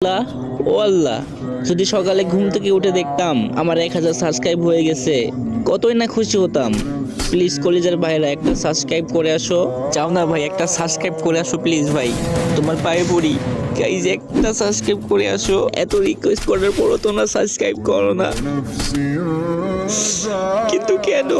আল্লাহ, ও আল্লাহ, যদি সকালে ঘুম থেকে উঠে দেখতাম আমার 1000 সাবস্ক্রাইব হয়ে গেছে, কতই না খুশি হতাম। প্লিজ কলিজার ভাইরা একটা সাবস্ক্রাইব করে আসো। চাও না ভাই, একটা সাবস্ক্রাইব করে আসো প্লিজ ভাই, তোমার পায়ে পড়ি। গাইজ একটা সাবস্ক্রাইব করে আসো, এত রিকোয়েস্ট করার পরও তোমরা সাবস্ক্রাইব করো না, কিন্তু কেন?